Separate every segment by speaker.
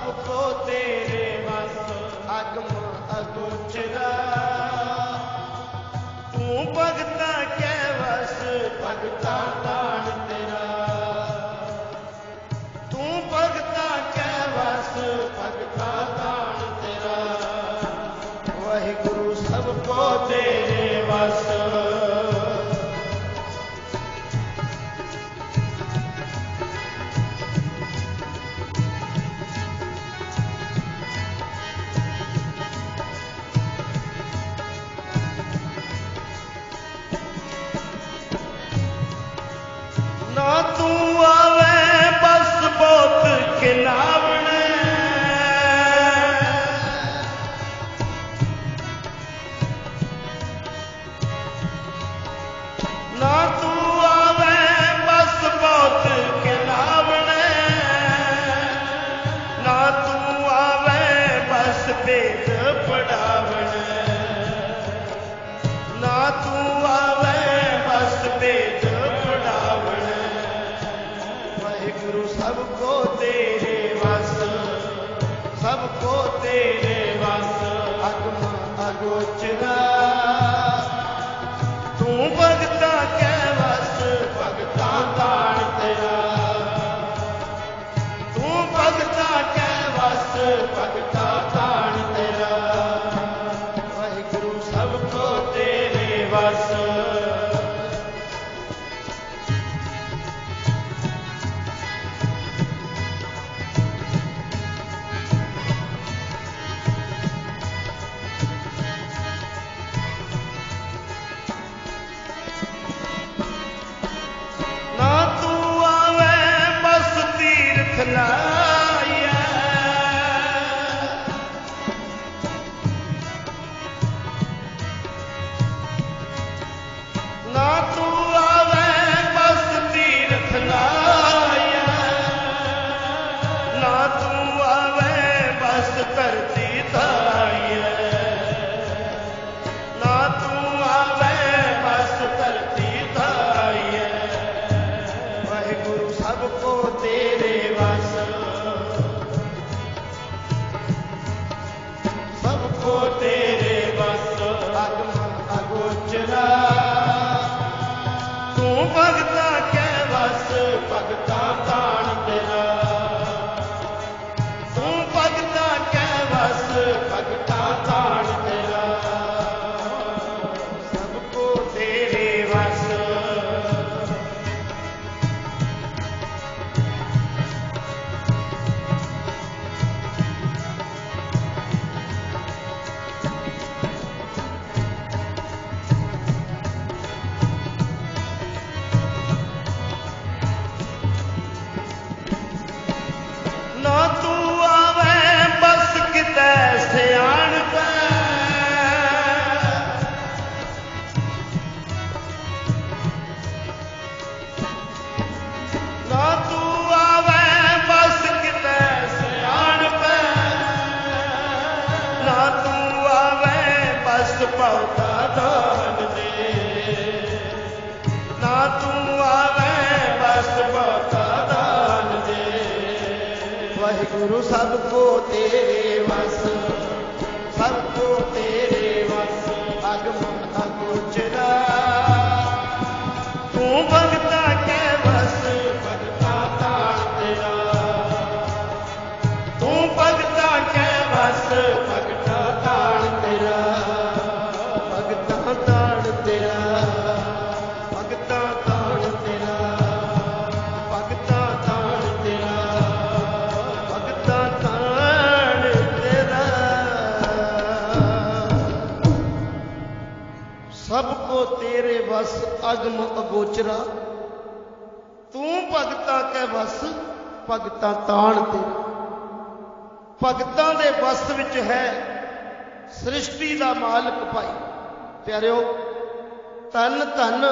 Speaker 1: सबको तेरे बस अगम अगोचरा तू भगता के बस भगता ताण तेरा तू भगता के बस भगता ताण तेरा वही गुरु सबको तेरे बस ना तू आवे बस बहुत खिलावने ना तू आवे बस बहुत खिलावने ना तू आवे बस भेद पढ़ावने ना तू आवे बस भेद गुरु सबको तेरे बस सबको तेरे बस अगम अगोचरा तू भगता के बस भगता ताण तेरा तू भगता के बस भगता ताण तेरा वही गुरु सबको तेरे बस ना तू आवे बस तीर्थ लाया ना तू आवे बस धरती धारिया ना तू आवे बस धरती धारिया वही गुरु सबको तेरे बस सबको तेरे बस अगम अगोचरा तू भगता के बस भगता ताण तेरा तू भगता के बस भगता ताण तेरा सबको तेरे बस ना तू आवे बस किते सियाण पे ना तू आवे बस किते सियाण पे ना तू आवे बस पौधा दान दे ना तू आवे बस पौधा दान दे वही गुरु सबको तेरे बस सबको तेरे बस अगम अगोचरा तू भगता के बस भगता ताण तेरा तू भगता के बस भगता ताण तेरा भगता ताण तेरा भगता ताण तेरा भगता ताण तेरा भगता ताण तेरा सबको तेरे बस अगम अगोचरा तू भगता के बस भगता ताण तेरा भगतां दे बस विच है सृष्टि दा मालक भाई प्यारिओ धन धन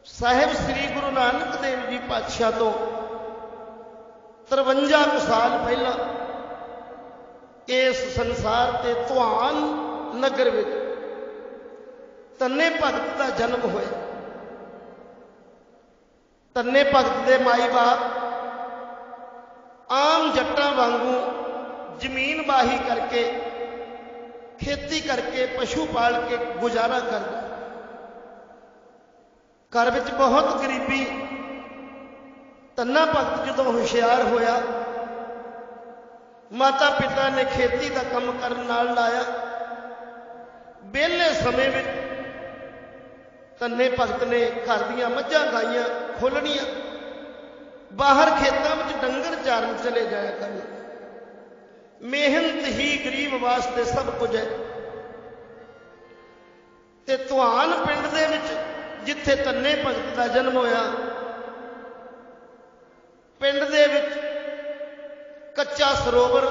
Speaker 1: साहिब श्री गुरु नानक देव जी पातशाह तो 53 साल पहला इस संसार के तुहान नगर में तन्ने भगत का जन्म होया। तन्ने भगत के माई बाप आम जट्टां वांगू जमीन बाही करके खेती करके पशु पाल के गुजारा करदा। घर विच बहुत गरीबी। धन्ना भगत जदों हुशियार होया, माता पिता ने खेती का काम करन नाल लाया। वेले समय में धन्ने भगत ने घर दियां मझां गाइयां खोलणियां, बाहर खेतों में डंगर चारन चले जाया करना। मेहनत ही गरीब वास्ते सब कुछ है। ते तुहान पिंड दे विच जिथे धन्ने भगत का जन्म होया, पिंड दे विच कच्चा सरोवर,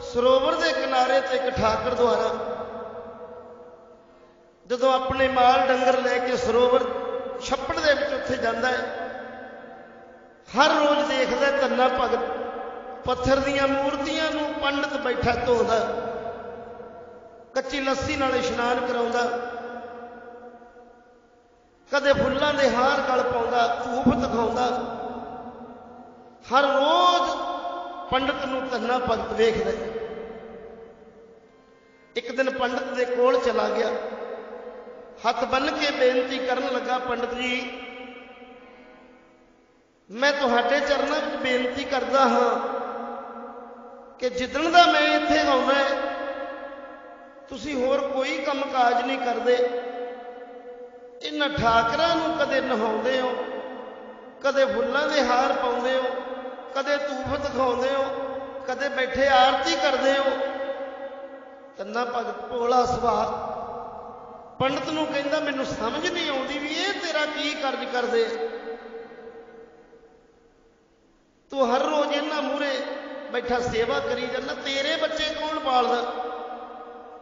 Speaker 1: सरोवर के किनारे ते एक ठाकर द्वारा जदों अपने माल डंगर लैके सरोवर छप्पड़ दे विच उत्थे जांदा है, हर रोज देखदा धन्ना भगत पत्थर दीयां मूर्तियां नूं पंडित बैठा धोंदा, कच्ची लस्सी नाल इशनान कराउंदा, कदे फुल्लां दे हार गल पाउंदा, धूप दिखाउंदा। हर रोज पंडित नूं धन्ना भगत वेखदा। एक दिन पंडित दे कोल चला गया, हथ बन के बेनती करन लगा, पंडित जी मैं तुहाडे चरनां विच बेनती करदा हां कि जिदण दा मैं इत्थे आउणा है, तुसीं होर कोई काम काज नहीं करदे। इन्हां ठाकरां नूं कदे नहाउंदे हो, कदे फुल्लां दे हार पाउंदे हो, कदे धूप दिखाउंदे हो, कदे बैठे आरती करदे हो। धन्ना भगत भोला सुभाअ पंडित नूं कहंदा मैनूं समझ नहीं आउंदी भी ये तेरा की कर्ज करदे। तू हर रोज इन्हां मूहरे बैठा सेवा करी जाना, तेरे बच्चे कौन पालदा,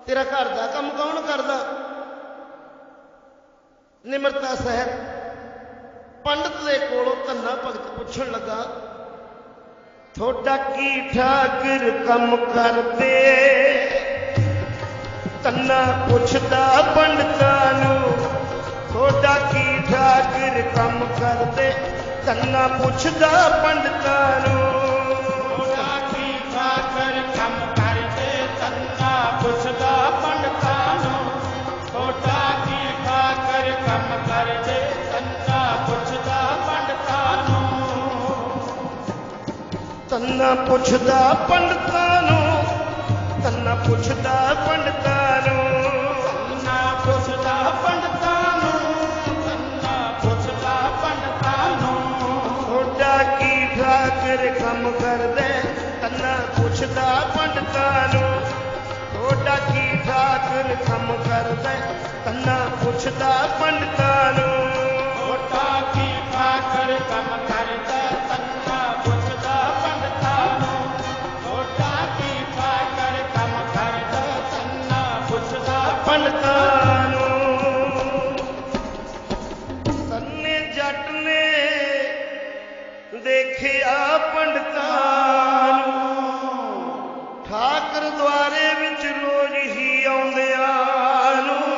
Speaker 1: तेरा घर का काम कौन करदा। निमरता सहित पंडित दे कोलों धन्ना भगत पुछण लगा, थोड़ा की ठाकर कम करदे। धन्ना पुछदा पंडितां नूं, थोड़ा की ठाकर कम करदे। धन्ना पुछदा पंडितां नूं, थोड़ा की ठाकर कम करदे। धन्ना पुछदा पंडितां नूं, थोड़ा की ठाकर कम करदे। धन्ना पुछदा पंडितां नूं, धन्ना पुछदा पंडितां नूं, धन्ना पुछदा पंडितां नूं, धन्ना पुछदा पंडितां नूं, धन्ना पुछदा पंडितां नूं। थोड़ा की ठाकर कम करदे। धन्ना पुछदा पंडितां नूं, थोड़ा की ठाकर कम करदे। धन्ना पुछदा पंडितां नूं, थोड़ा की ठाकर कम करदे। धन्ना पुछदा पंडितां नूं, थोड़ा की ठाकर कम करदे। धन्ना पुछदा पंडितां नूं। धन्ने जट ने देखिया पंडितां नूं, ठाकर द्वारे विच रोज ही आउंदियां नूं।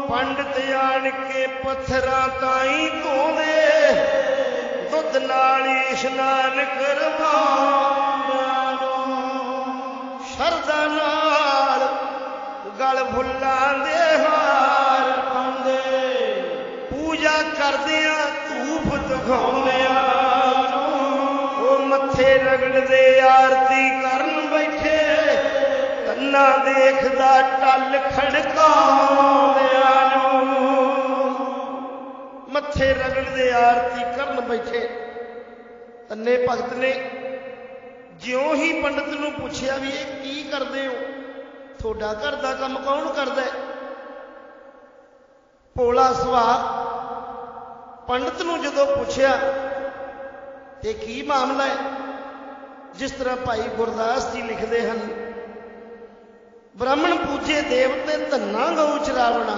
Speaker 1: पंडित आण के पत्थरां ताईं धोंदे, दुध नाल इशनान करवाउंदियां नूं। शरधा नाल गल फुल्लां दे हार पाउंदे, पूजा करदियां धूप दिखाउंदियां नूं। ओ मत्थे रगड़दे आरती करन बैठे, धन्ना देखदा टल खड़काउंदियां नूं। मत्थे रगड़दे आरती करन बैठे। धन्ने भगत ने ज्यों ही पंडित नूं पुछया भी ये की करदे हो, थोड़ा घर का काम कौन करदा है। भोला सुभाअ पंडित नूं जदों पुछया ते की मामला है, जिस तरह भाई गुरदास जी लिखते हैं, ब्राह्मण पूजे देवते धन्ना गऊ चरावना।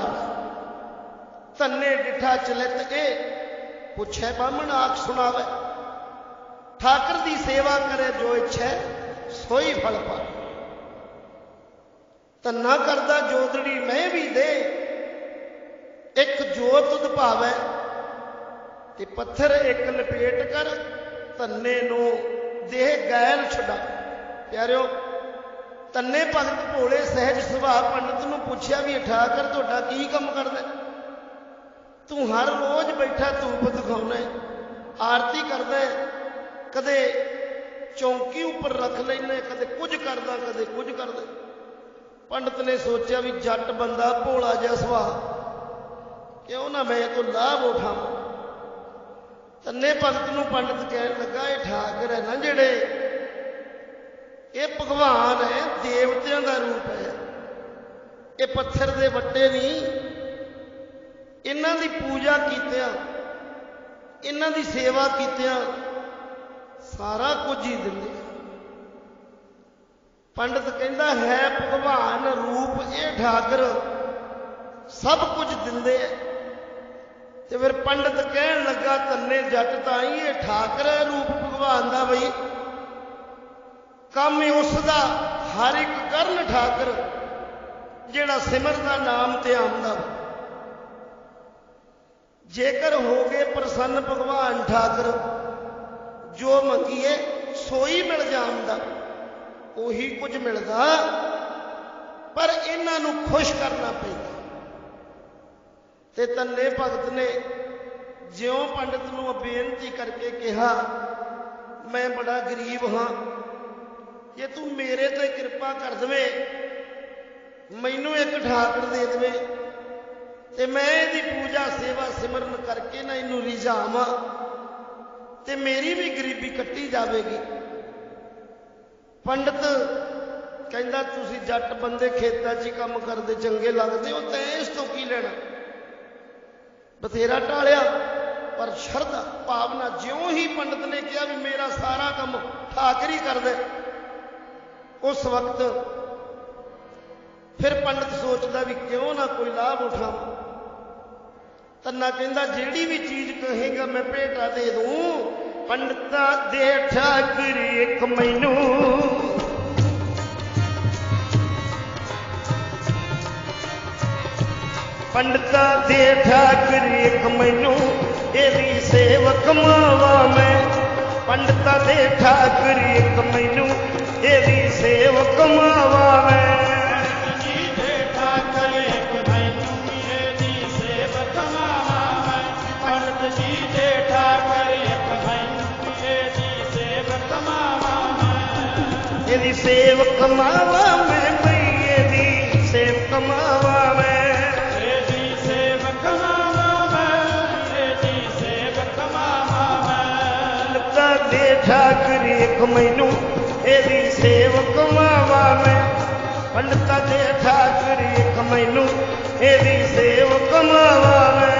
Speaker 1: धन्ने डिठा चलित ए पुछे ब्राह्मण आख सुनावे। ठाकर दी सेवा करे जो इच्छा सोई फल पाए। धन्ना करदा जोदड़ी मैं भी दे, एक जोत तुध भावै ते पत्थर एक लपेट कर धन्ने नूं देह गैल छड़ा। प्यारिओ तन्ने भगत भोले सहज सुभाव पंडित नूं पुछया भी ठाकर तुहाडा की काम करदा? तू हर रोज बैठा धूप दिखाउणा है, आरती करदा है, कदे चौंकी उपर रख लैने, कदे कुछ करदा कदे कुछ करदा। पंडित ने सोचा भी जट बंदा भोला जिहा सुभाव, क्यों ना मैं तो लाभ उठावां। तन्ने भगत नूं पंडित कहण लगा ये ठाकर है ना जिहड़े ये भगवान है, देवतियां का रूप है, ये पत्थर दे वट्टे नहीं। इन्हां दी पूजा कीतियां, इन्हां दी सेवा कीतियां सारा कुछ ही दिंदे। पंडित कहता है भगवान रूप ये ठाकर सब कुछ दिंदे। ते फिर पंडित कहन लगा तन्ने जट ताई ये ठाकर है रूप भगवान दा। बई काम उसका हर एक करन ठाकर जिहड़ा सिमरदा नाम ते आंदा। जेकर हो गए प्रसन्न भगवान ठाकर, जो मंगीए सोई मिल जांदा, उही कुछ मिलदा, पर इन्हां नूं खुश करना पैंदा। ते तन्ने भगत ने ज्यों पंडित नूं बेनती करके कहा मैं बड़ा गरीब हाँ, जे तू मेरे ते कृपा कर दवे, मैनू एक ठाकर दे दवे ते मैं इहदी पूजा सेवा सिमरन करके ना इनू रिझावां ते मेरी भी गरीबी कट्टी जाएगी। पंडित कहंदा तुसी जट बंदे खेतां 'च काम करदे चंगे लगदे हो, तैं इस तो की लेना। बथेरा टालिया पर शरधा भावना ज्यों ही पंडित ने कहा भी मेरा सारा काम ठाकर ही कर दे, उस वक्त फिर पंडित सोचता भी क्यों ना कोई लाभ उठावां। तन्ना कहंदा जेड़ी भी चीज कहेगा मैं भेटा दे दूं। पंडिता दे ठाकर एक मैनू, पंडिता दे ठाकर एक मैनू, एदी सेवक मावा मैं। पंडिता दे ठाकर एक मैनू, एदी सेवक मावा मैं। एदी सेवक मावा मैं, मैं एदी सेवक मावा मैं। एदी सेवक मावा मैं, एदी सेवक मावा मैं। पंडिता दे ठाकर एक मैनू, एदी सेवक मावा मैं। पंडिता दे ठाकर एक मैनू, एदी सेवक मावा मैं।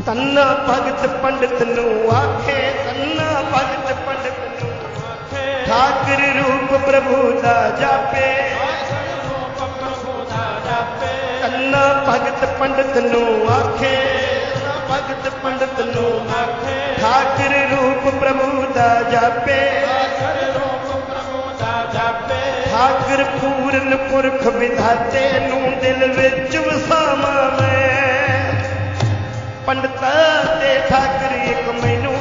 Speaker 1: तन्ना भगत पंडित नूं आखे, तन्ना भगत पंडित नूं आखे, ठाकर रूप प्रभु दा जापे। तन्ना भगत पंडित नूं आखे, भगत पंडित नूं आखे, ठाकर रूप प्रभु दा जापे। ठाकर पूरन पुरख विधाते नूं दिल विच वसावां मैं। पंडिता दे ठाकर एक मैनू,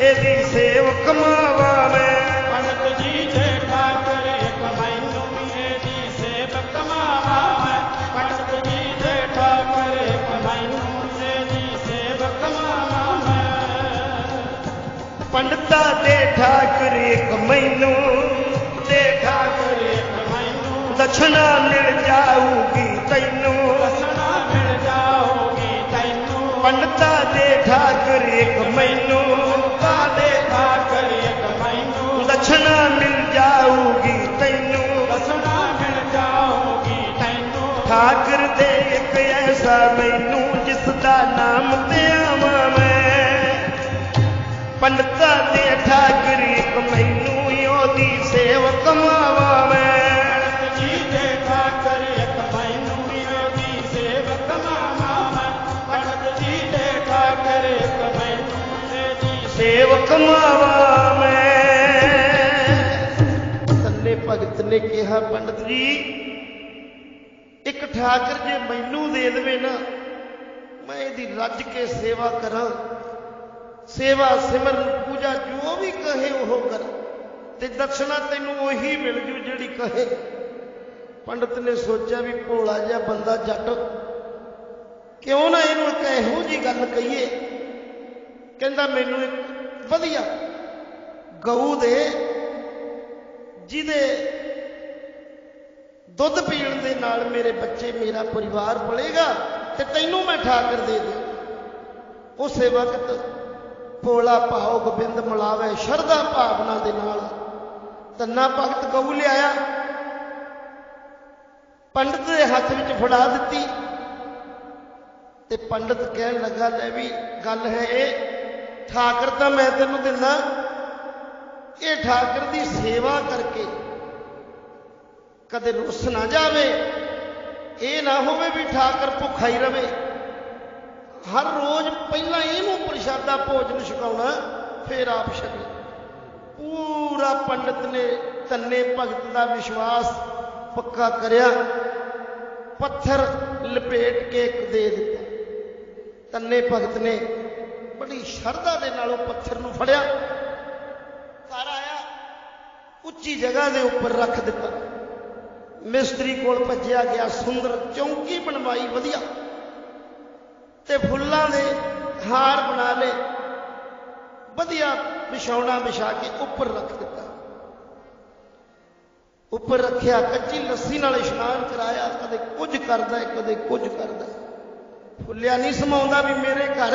Speaker 1: एदी सेवक मावा मैं। पंडित जी दे ठाकर एक मैनू, एदी सेवक मावा मैं। पंडित जी दे ठाकर एक मैनू, एदी सेवक मावा मैं। पंडिता दे ठाकर एक मैनू, दे ठाकर एक मैनू, दक्षिणा मिल जाऊगी तैनू। पंडिता दे ठाकर एक मैनू, दे ठाकर एक मैनू, दक्षिणा मिल जाऊगी तैनू। दक्षिणा मिल जाऊगी तैनू। ठाकर दे एक ऐसा मैनू जिसदा नाम ते आवां मैं। पंडिता दे ठाकर एक मैनू, ओदी सेवक मावा मैं। पंडित जी दे ठाकर एक मैनू, कमावा मैं। तन्ने भगत ने कहा पंडित जी एक ठाकर जे मैनू दे देवे ना मैं यदि रज के सेवा करा, सेवा सिमरन पूजा जो भी कहे वो कर ते दक्षिणा तेनू वही मिल जू जिहड़ी कहे। पंडित ने सोचा भी भोला जिहा बंदा जट क्यों ना इहनूं एक इहो जी गल कहीए। कहंदा मैनू एक वधिया गऊ दे जिहदे दुध पीण दे नाल मेरे बच्चे मेरा परिवार पलेगा ते तैनू मैं ठाकर दे दूं। उस वक्त भोला भाव गोबिंद मिलावे शरधा भावना दे नाल तन्ना भगत गऊ लिआया, पंडित के हाथ में फड़ा दी ते पंडित कहन लगा ले भी गल है ये ठाकर तो मैं तेनू दिना, ये ठाकर की सेवा करके कदे रुस ना जावे, ये ना होवे भी ठाकर भुखा ही रवे। हर रोज पहला इनू प्रशादा भोजन छकाउणा फिर आप छके। पूरा पंडित ने तन्ने भगत का विश्वास पक्का करया, पत्थर लपेट के एक दे दिता। तन्ने भगत ने बड़ी शरधा दे नालों पत्थर नूं फड़िया, घर आया उच्ची जगह के उपर रख दिता। मिस्त्री कोल भज्जिया गया, सुंदर चौंकी बनवाई वधिया ते फुल्लां दे हार बना ले, वधिया बिछौना बिछा के उपर रख दिता। उपर रखिया, कच्ची लस्सी नाल इशनान कराया, कदे कुछ करदा है कदे कुछ करदा है। फुलिया नहीं समाउंदा भी मेरे घर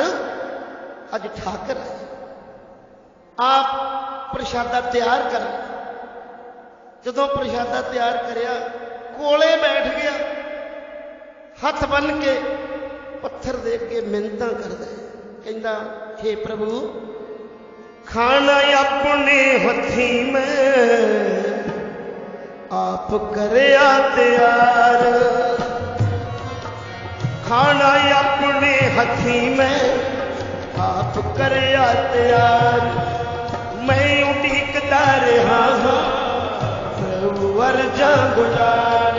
Speaker 1: अज ठाकर है। आप प्रशादा तैयार कर, जदों प्रशादा तैयार करया कोले बैठ गया, हथ बन के पत्थर दे के मिन्नतां करदा है। कहंदा हे प्रभु खाना अपने हथी में आप करया तैयार, खाना अपने हथी में आप करया तैयार। मैं उड़ीकदा रहा हाँ प्रभु अर्जा गुजार,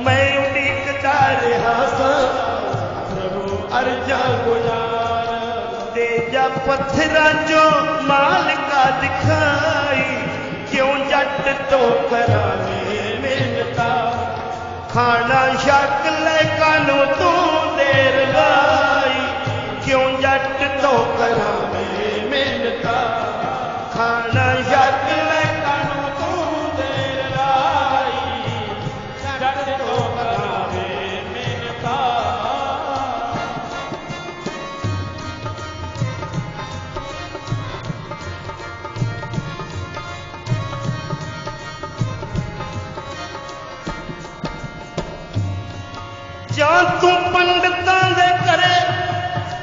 Speaker 1: मैं उड़ीकदा रहा सा प्रभु अर्जा गुजार। दे जा पत्थरां जो माल का दिखाई, क्यों जट तो कराने मिलता। खाना शक ले कानू तू देर लाई, क्यों जट तो कराने मिलता। खाना शक ले कानू तू देर लाई, जट तो कराने मिलता। जा तू पंडितां दे करे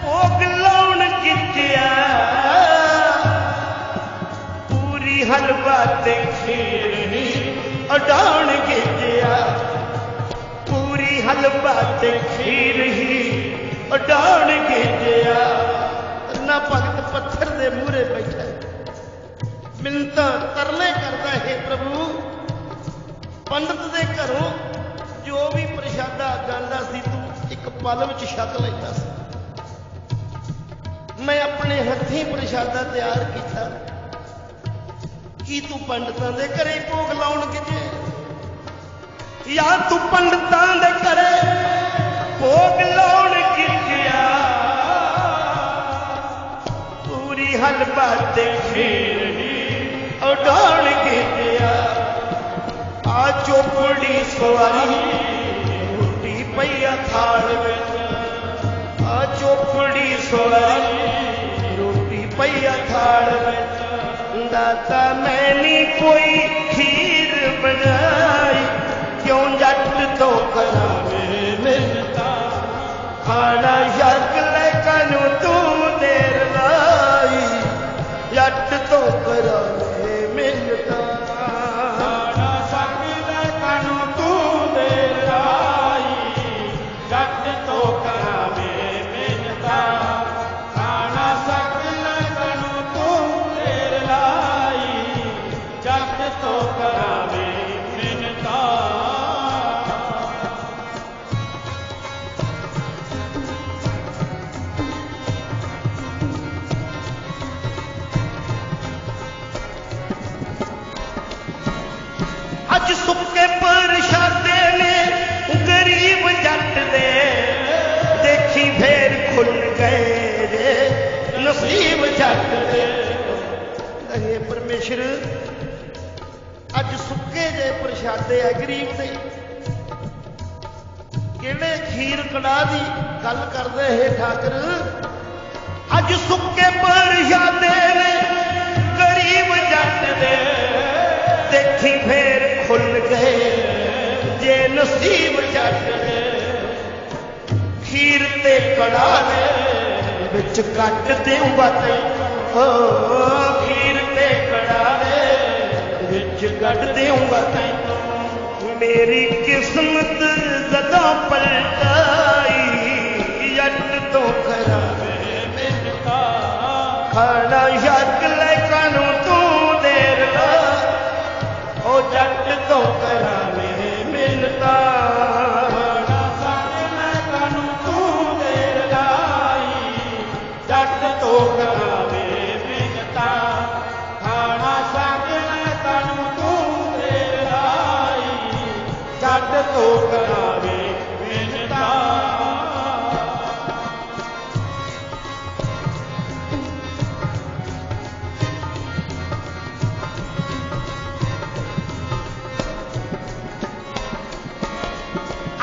Speaker 1: भोग लाउण गिटिया, पूरी हलवा ते खीर ही उडाउण गिटिया। पूरी हलवा ते खीर ही उडाउण गिटिया। ना भगत पत्थर दे मूहरे बैठा मिन्नतां तरले करदा है प्रभु पंडित दे घरों जो भी प्रशादा जांदा सी तू एक पल विच छक लैंदा सी। मैं अपने हथीं प्रशादा तैयार किया, की तू पंडितां दे घरे भोग लाउण गिजे, या तू पंडितां दे घरे भोग लाउण गिजिया। पूरी हलवा ते खीर उडाउण गिजिया। आ चोपड़ी सवारी रोटी पईया थाल विच, आ चोपड़ी सवारी रोटी पईया थाल विच। दाता मैंने कोई खीर बनाई, क्यों जट तो करावे मिन्नतां। खाना शक ले कानू तू देर लाई, जट तो करावे मिन्नतां। गए जे नसीब जट दे। हे परमेश्वर अज सुके जे प्रशादे है गरीब दे, किहड़े खीर कड़ाह दी गल करदे हे ठाकर। अज सुके प्रशादे ने गरीब जट दे, देखी फेर खुल गए जे नसीब जट दे। खीर ते कड़ाह दे विच कट देऊंगा तैनूं, खीर ते कड़ाह दे विच कट देऊंगा तैनूं। मेरी किस्मत जदों पलटाई जट तो करावे मिन्नतां, खाना छक ले कानूं तू देर ला, ओ जट तो करावे मिन्नतां। तो करावे मिन्नतां।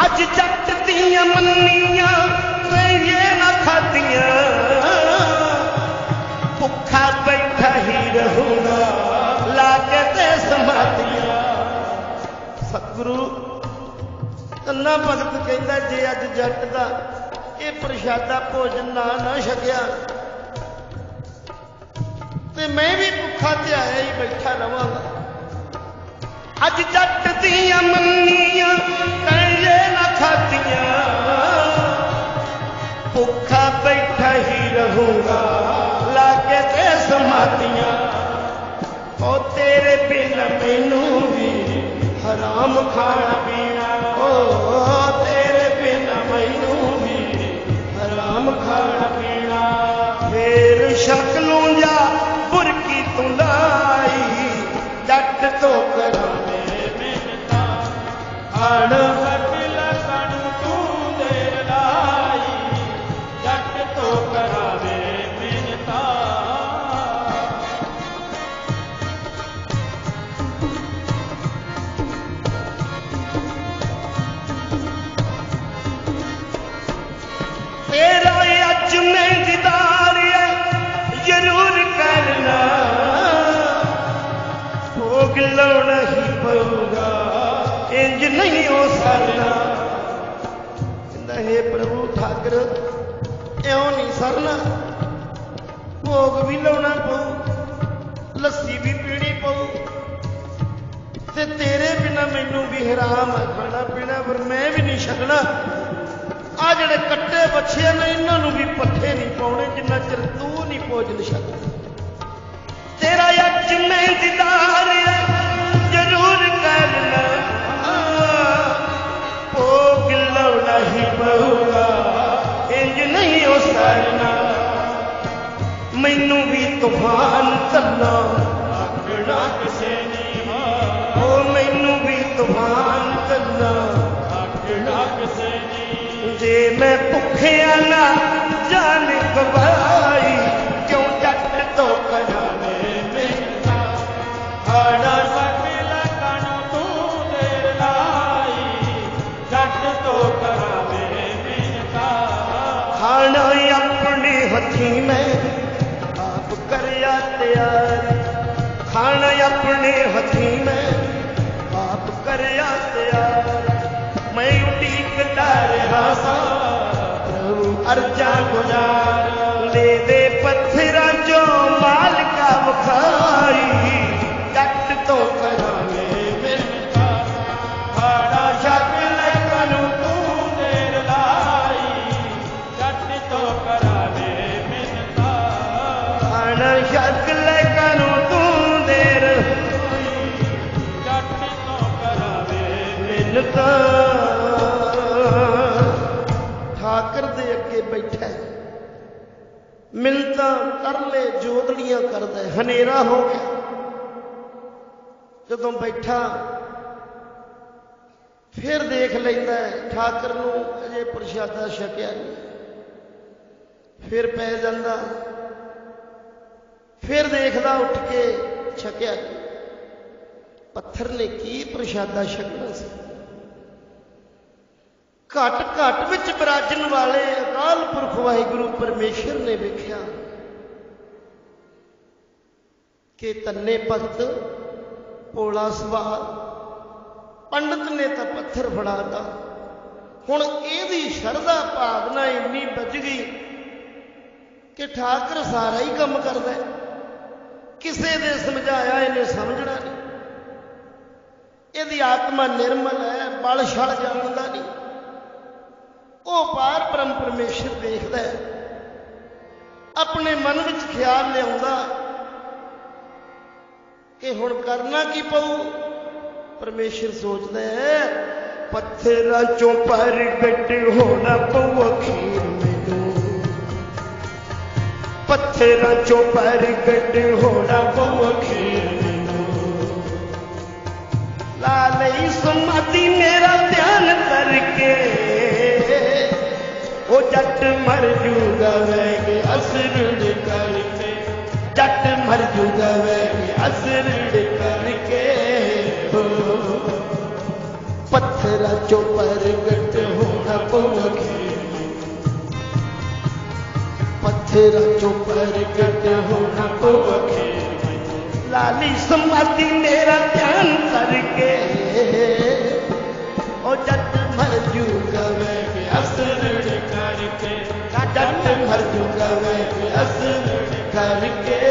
Speaker 1: अज जट दियां मन्नियां ये ना खादियां, भुखा बैठा ही रहूंगा लाके ते समाधियां। सतगुरु अन्ना भगत कहता जे अज जट का ये प्रशादा भोजन ना छकिया तो मैं भी भुखा ध्याया ही बैठा रवांगा। अज जट दियां मन्नियां ये ना खादियां, भुखा बैठा ही रहूंगा लागे ते समाधियां। ओ तेरे बिना मैनू भी हराम खाना पीना, तेरे बिना मैनू भी हराम खाना पीना। फिर शक्लों जा बुरकी तू लाई जट तो करावे मिन्नतां, खाना सकला कानूं तू देर लाई जट तो करावे मिन्नतां। तेरा अज में दीदार जरूर करना, भोग लाना ही पऊगा इंज नहीं हो सरना। कहंदा हे प्रभु ठाकर इउं नहीं सरना, भोग भी लाना पऊ, लस्सी भी पीनी पऊ, ते तेरे बिना मैनू भी हराम है खाना पीना, पर मैं भी नहीं छकना। आ जड़े कट्टे बच्चे ने इन्हों भी पट्ठे नहीं पाने जिन्ना चिर तू नहीं भोजन छकदा। तेरा अज मैं दीदार जरूर करना, भोग लाना ही पऊगा इंज नहीं हो सरना। मैनू भी तूफान चलना आखना किसे नहीं, ओ मैनू भी तूफान चलना आखना किसे नहीं। जे मैं भुखिया ना जान गवाई क्यों जट तो करावे मिन्नतां, खाना सकला कानूं तू देर लाई जट तो करावे मिन्नतां। खाना अपने हथीं मैं आप करया तैयार, खाना अपने हथीं मैं आप करया तैयार। मैं उड़ीकदा रहा सा प्रभु अर्जा गुजार, दे दे पत्थरां जो मालिका विखाई जट तो करावे मिन्नतां, खाना छक ले कानूं तू देर लाई जट तो करावे मिन्नतां, खाना छक ले कानूं तू देर जट तो करावे मिन्नतां। ठाकर दे अगे बैठा मिलता तरले जोदड़ियां करदा, हनेरा हो गया जदों बैठा फिर देख लेंदा ठाकर नूं अजे प्रशादा छकिया नहीं। फिर पै जांदा, फिर देखदा उठ के छकिया नहीं। पत्थर ने की प्रशादा छकना सी। घट घट विच विराजन वाले अकाल पुरख वाहिगुरु परमेश्वर ने वेख्या कि तन्ने भगत भोला सुभाअ, पंडित ने तो पत्थर फड़ाता। हुण इहदी शरधा भावना इन्नी बज गई कि ठाकर सारा ही काम करदा है, किसे दे समझाया इन्हें समझना नहीं। इहदी आत्मा निर्मल है, बल छल जानदा नहीं। वो पार ब्रह्म परमेश्वर देखदा है, अपने मन विच ख्याल लिआउंदा कि हुण करना की पऊ। परमेश्वर सोचदा है पत्थरां चों प्रगट होना पऊ अखीर मैनू, पत्थरां चों प्रगट होना पऊ अखीर मैनू। ला लई समाधि मेरा ध्यान करके, वो जट मर जूगा वैगे असरुण करके, जट मर जूगा वैगे असरुण करके। पत्थरां चों प्रगट होना पऊ अखीर, पत्थरां चों प्रगट होना पऊ अखीर। लाली समाधि मेरा ध्यान करके, ओ जट मर जूगा वैगे असरुण करके, जट मर जूगा वैगे असरुण करके।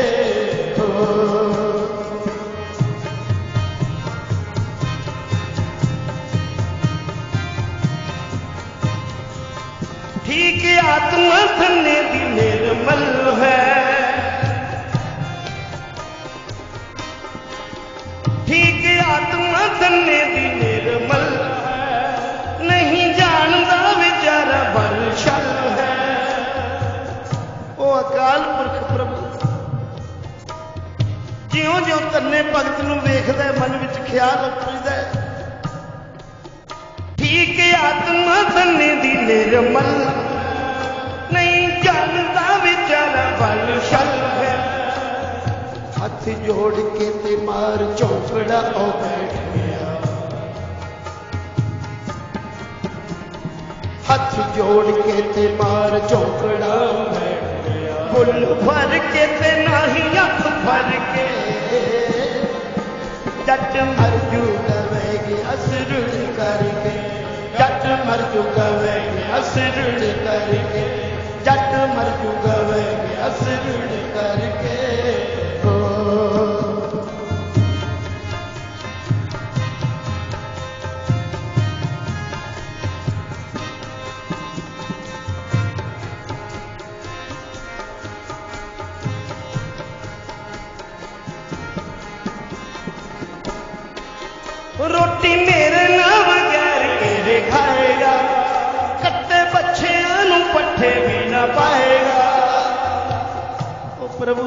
Speaker 1: ठीक आत्मा धन्य दी निर्मल है, ठीक आत्मा धन्य दी निर्मल है। नहीं जानता बेचारा बलशल है। वो अकाल पुरख प्रभु ज्यों ज्यों तन्ने भगत नूं वेखदा है, मन विच ख्याल उपजदा है ठीक आत्मा धन्य दी निर्मल। नहीं जानता बेचारा बलशल है। हाथ जोड़ के ते मार चौकड़ा ओ बैठ गया, हाथ जोड़ के ते मार चौकड़ा बैठ गया। फुल भर के ते नाही अख भर के, जट मर जूगा वैगे असरुण करके, जट मर जूगा वैगे असरुण करके, जट मर जूगा वैगे असरुण करके। रोटी मेरे नाम बगैर केरे खाएगा, कट्टे बच्चियां नूं पट्ठे भी ना पाएगा। ओ प्रभु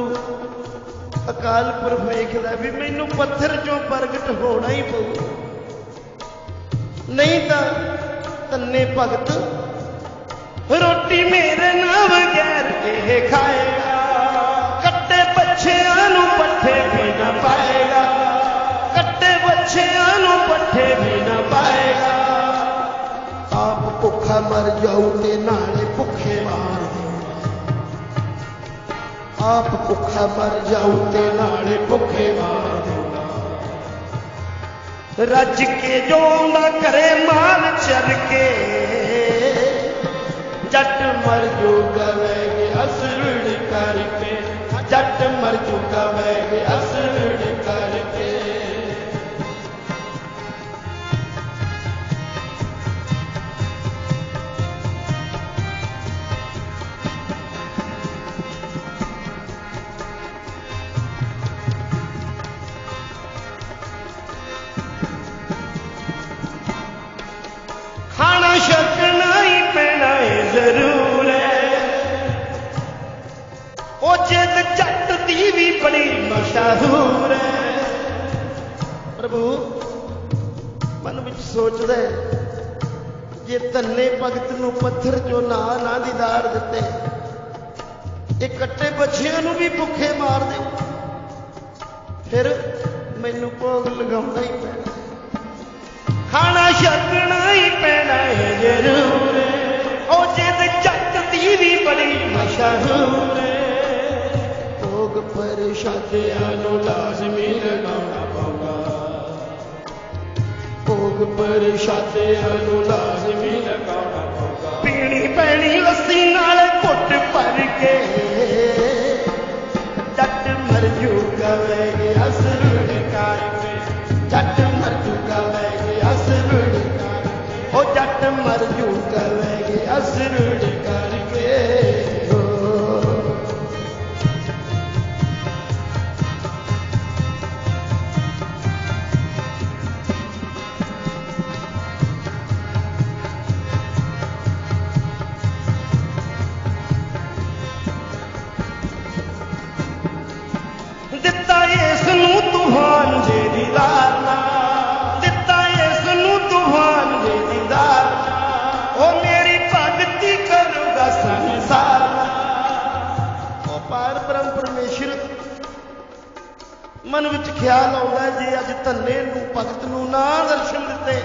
Speaker 1: अकाल पुरख वेखदा भी मैनू पत्थर चों प्रगट होना ही पऊ, नहीं तो तन्ने भगत रोटी मेरे नाम बगैर के खाएगा, कट्टे बच्चियां नूं पट्ठे भी ना पाएगा, कट्टे बच्चियां नूं पट्ठे भी ना पाएगा। आप भुखा मर जाऊ ते नाले भुखे मार दे, आप भुखा मर जाऊ ते नाले भुखे मार दूंगा। रज के जो ना करे माल चर के, जट मर जूगा वैगे असरुण करके, जट मर जूगा वैगे असरुण करके। खाना छकना ही पैना है जरूर है, ओ जिद जट दी भी बड़ी मशहूर है। प्रभु मन विच सोचदा है जे तन्ने भगत नूं पत्थर चों ना दीदार दिते ये कट्टे बच्चियां नूं भी भुखे मार दे, फिर मैनू भोग लगाउणा ही पैना, खाना छकना ही पैना है जरूर। ओ जिद जट दी भी बड़ी मशहूर, भोग प्रशादियां नूं लाजमी लगाउणा पऊगा, भोग प्रशादियां नूं लाजमी लगाउणा पऊगा। पीनी पैनी लस्सी नाल घुट भर के, जट मर जूगा वैगे असरुड़ करके, जट मर जूगा वैगे असरुड़ करके, ओ जट मर जूगा वैगे असरुड़ करके। दिता इसनूं तूफान दे दीदार नाल, दिता इसनूं तूफान दे दीदार नाल, ओ मेरी भगती करूगा संसार नाल। ओ पार ब्रह्म परमेश्वर मन विच ख्याल आउंदा, जे अज धन्ने नूं भगत नूं ना दर्शन दिते,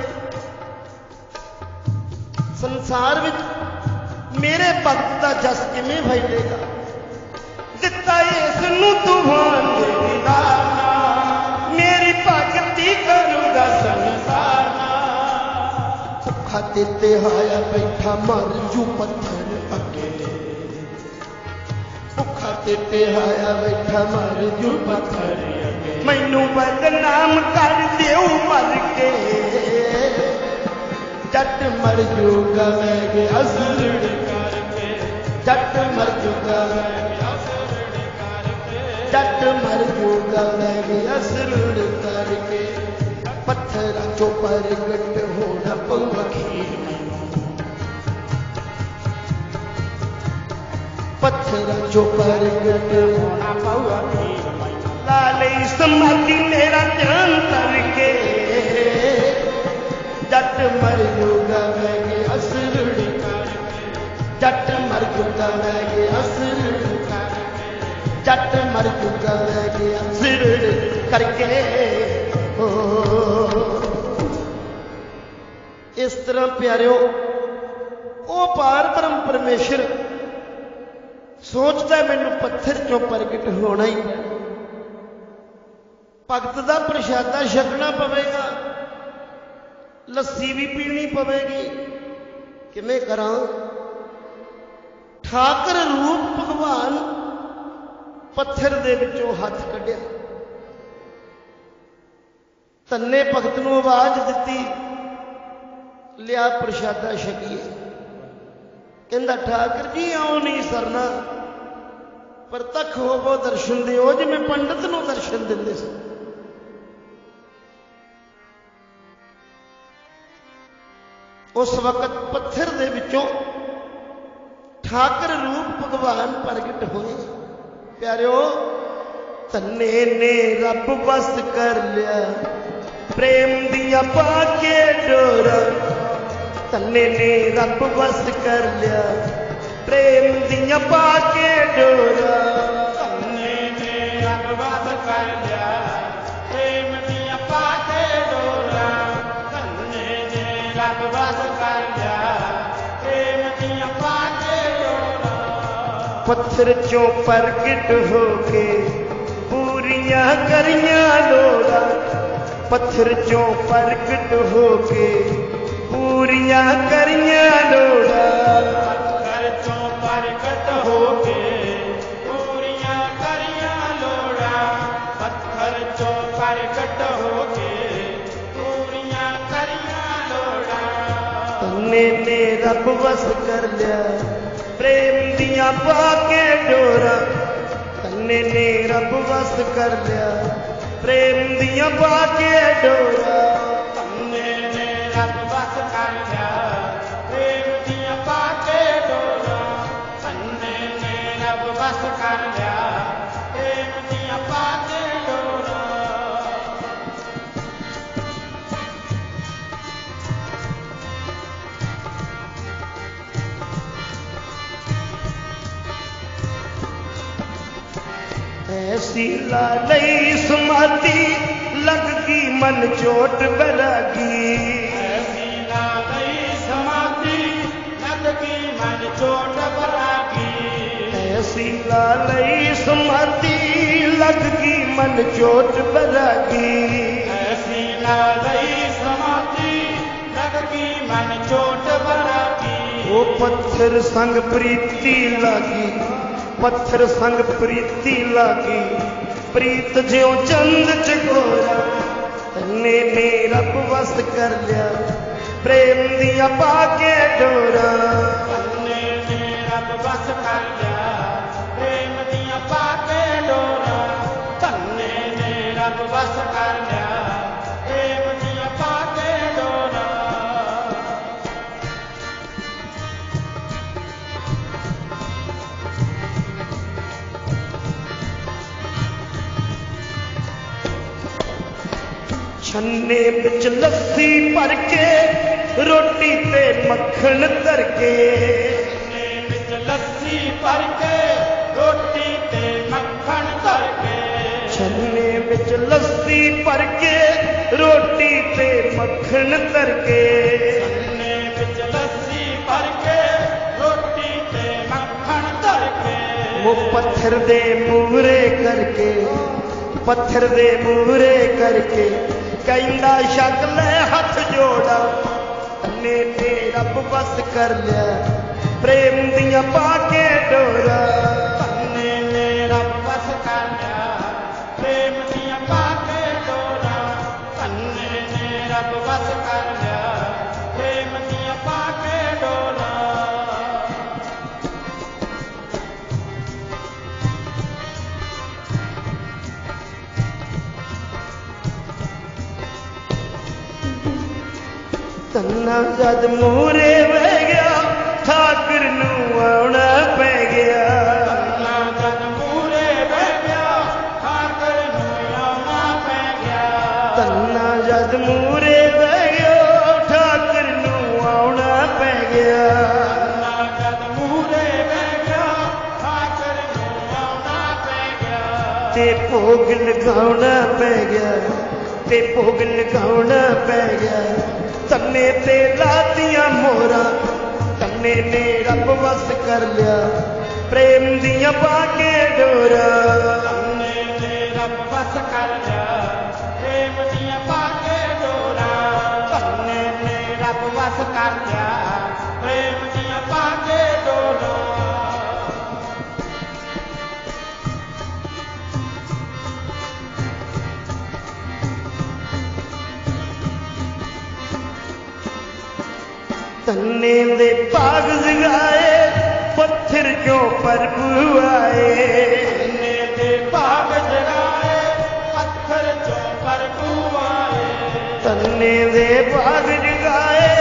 Speaker 1: संसार विच मेरे भगत दा जस किवें फैलेगा। दिता इसनूं तूफान दे दीदार नाल, मेरी भगती करूगा संसार नाल। भुखा ते हाया बैठा मर जू पत्थर अगे, भुखा ते हाया बैठा मर जू पत्थर अगे, मैनू बदनाम कर देऊ मर के, जट मर जूगा वैगे असरुड़ करके, जट मर जूगा जट मर जूगा वैगे असरुड़ करके। पत्थरां चों प्रगट होना पऊगा खीर मैनूं, पत्थरां चों प्रगट होना पऊगा खीर मैनूं। ला लई समाधि मेरा ध्यान करके, जट मर जूगा वैगे असरुड़ करके, जट मर जूगा वैगे असरुड़ करके, जट मर जूगा वैगे असरुड़ करके। इस तरह प्यारिओ ओ पार ब्रह्म परमेश्वर सोचता मैनू पत्थर चों प्रगट होना ही पैना, भगत दा प्रशादा छकना पवेगा, लस्सी भी पीनी पवेगी। किवें करां? ठाकर रूप भगवान पत्थर दे विचों हथ कढ़िया, धन्ने भगत नूं आवाज दिती, लिया प्रशादा छकीए। कहंदा ठाकर जी आओ नहीं सरना, पर तक होवो दर्शन दिओ, जिवें पंडित नूं दर्शन दिंदे सी। उस वक्त पत्थर दे विचों ठाकर रूप भगवान प्रगट होए। प्यारिओ धन्ने ने रब बस कर लिया, प्रेम दिया पाके डोरा, धन्ने ने रब बस कर लिया, प्रेम दिया पाके डोरा, धन्ने ने रब बस कर लिया, प्रेम दिया पाके डोरा, धन्ने ने रब बस कर लिया, प्रेम दिया पाके डोरा। पत्थर चों प्रगट होके पूरियां करियां लोड़ा, पत्थर चों प्रगट होके पूरियां करियां लोड़ा, पत्थर चों प्रगट होके पूरियां करियां लोड़ा, पत्थर चों प्रगट होके पूरियां करियां लोड़ा। धन्ने ने रब वस कर लिया, प्रेम दिया पाके डोरा, धन्ने ने रब वस कर लिया, प्रेम दिया पाके डोरा, धन्ने ने रब वस कर लिया, प्रेम दिया पाके डोरा, धन्ने ने रब वस कर लिया, प्रेम दिया पाके डोरा। ऐसी ला लई समाधि लग गई मन चोट बैरागी।
Speaker 2: ऐसी ला लई समाधि लग गई मन चोट बैरागी।
Speaker 1: ऐसी ला लई समाधि लग गई मन चोट बैरागी।
Speaker 2: ऐसी ला लई समाधि लग गई मन चोट बैरागी।
Speaker 1: ओ पत्थर संग प्रीति लागी, पत्थर संग प्रीति लागी, प्रीत ज्यों चंद चकोरा, तन्ने ने रब वस कर लिया, प्रेम दिया पाके डोरा।
Speaker 2: तन्ने ने रब वस कर लिया, प्रेम दिया पाके डोरा। तन्ने ने रब वस कर लिया, प्रेम दिया पाके डोरा।
Speaker 1: छन्ने बिच लस्सी भर के रोटी ते मक्खन धर के।
Speaker 2: छन्ने बिच लस्सी भर के रोटी ते मक्खन धर के।
Speaker 1: छन्ने बिच लस्सी भर के रोटी ते मक्खन धर के।
Speaker 2: छन्ने बिच लस्सी भर के रोटी ते मक्खन धर के।
Speaker 1: वो पत्थर दे मूरे करके, पत्थर दे मूरे करके कहंदा शक ले हथ जोड़ा, तन्ने ने रब बस कर लिया, प्रेम दिया पाके डोरा।
Speaker 2: तन्ने ने रब बस कर लिया, प्रेम दिया पाके डोरा। तन्ने ने रब बस कर लिया, प्रेम दिया पाके डोरा।
Speaker 1: तन्ना जद मूरे बह गया, ठाकर नूं आउणा पै गया।
Speaker 2: तन्ना जद मूरे बह गया, ठाकर नूं आउणा पै गया।
Speaker 1: तन्ना जद मूरे बह गया, ठाकर नूं आउणा पै गया।
Speaker 2: तन्ना जद मूरे बह गया, ठाकर नूं आउणा पै गया।
Speaker 1: ते भोग लगाउणा पै गया, ते भोग लगाउणा पै गया। तन्ने ते लातियां मोरा, तन्ने ने रब वस कर लिया, प्रेम दिया पाके डोरा।
Speaker 2: तन्ने ने रब वस कर लिया, प्रेम दिया पाके डोरा। तन्ने ने रब वस कर लिया, प्रेम दिया पाके डोरा।
Speaker 1: तन्ने दे बाग जगाए, पत्थर क्यों प्रभु आए।
Speaker 2: तन्ने दे बाग जगाए, पत्थर चों प्रभु आए।
Speaker 1: तन्ने दे बाग जगाए,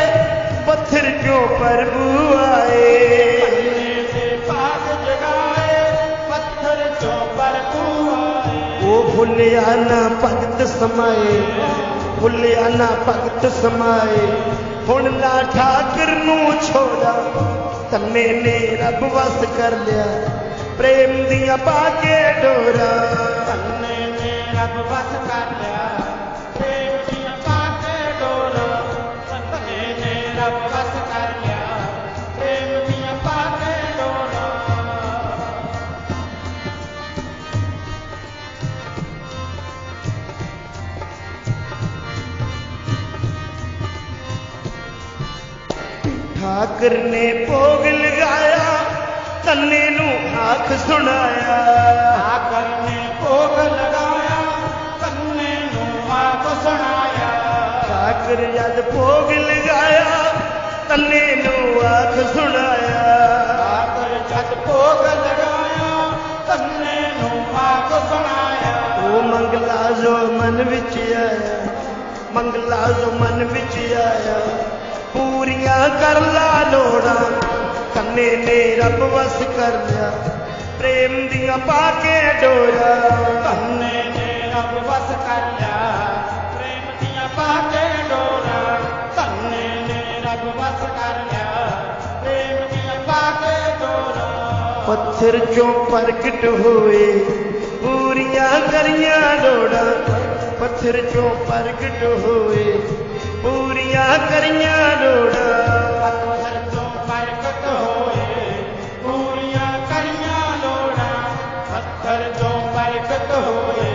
Speaker 1: पत्थर क्यों प्रभु आए।
Speaker 2: तन्ने दे बाग जगाए, पत्थर चों प्रभु आए।
Speaker 1: वो भुलिया ना भगत समाए, भुलिया ना भगत समाए, हुण ना ठाकर नूं छोड़ा, तन्ने ने रब वस कर लिया, प्रेम दिया पाके डोरा।
Speaker 2: तन्ने ने रब वस कर लिया, प्रेम दिया पाके डोरा। तन्ने ने रब वस कर लिया, प्रेम दिया पाके डोरा।
Speaker 1: ठाकर ने भोग लगाया, तन्ने नूं आख सुनाया।
Speaker 2: ठाकर ने भोग लगाया, तन्ने नूं आख सुनाया।
Speaker 1: ठाकर जद भोग लगाया, तन्ने नूं आख सुनाया।
Speaker 2: ठाकर जद भोग लगाया, तन्ने नूं आख सुनाया।
Speaker 1: ओ मंगला जो मन विच आया, मंगला जो मन विच आया, पूरियां कर ला लोड़ा, तन्ने ने रब वस कर लिया, प्रेम दिया पाके डोरा।
Speaker 2: तन्ने ने रब वस कर लिया, प्रेम दिया पाके डोरा। तन्ने ने रब वस कर लिया, प्रेम दिया पाके डोरा।
Speaker 1: पत्थर क्यों प्रगट हुए, पूरियां करियां लोड़ा पत्थर चों प्रगट होए पूरियां करियां लोड़ा
Speaker 2: पत्थर चों प्रगट होए पूरियां करियां लोड़ा पत्थर चों प्रगट होए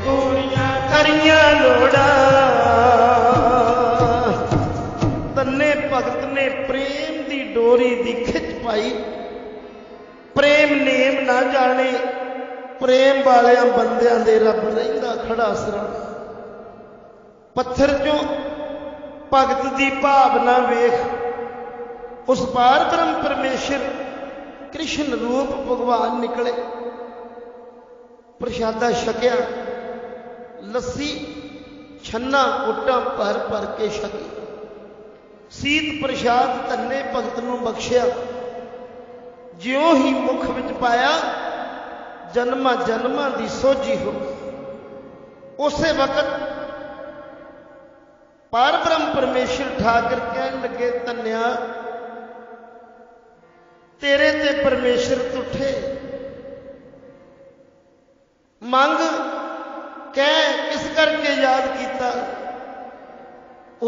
Speaker 2: पूरियां
Speaker 1: करियां लोड़ा तन्ने भगत ने प्रेम दी डोरी दी खिच पाई प्रेम नेम ना जाने प्रेम वालियां बंदियां दे रब रहिंदा खड़ा सरा पत्थर चों भगत दी भावना वेख उस पार ब्रह्म परमेश्वर कृष्ण रूप भगवान निकले प्रशादा छकिया लस्सी छन्ना कुट्टा भर भर के छकी सीत प्रसाद धन्ने भगत नूं बख्शिया ज्यों ही मुख विच पाया जन्मा जन्मां दी सोझी हो उसे वक्त पार ब्रह्म परमेश्वर ठाकर कहन लगे धन्या तेरे ते परमेश्वर तुठे मंग कह किस करके याद किया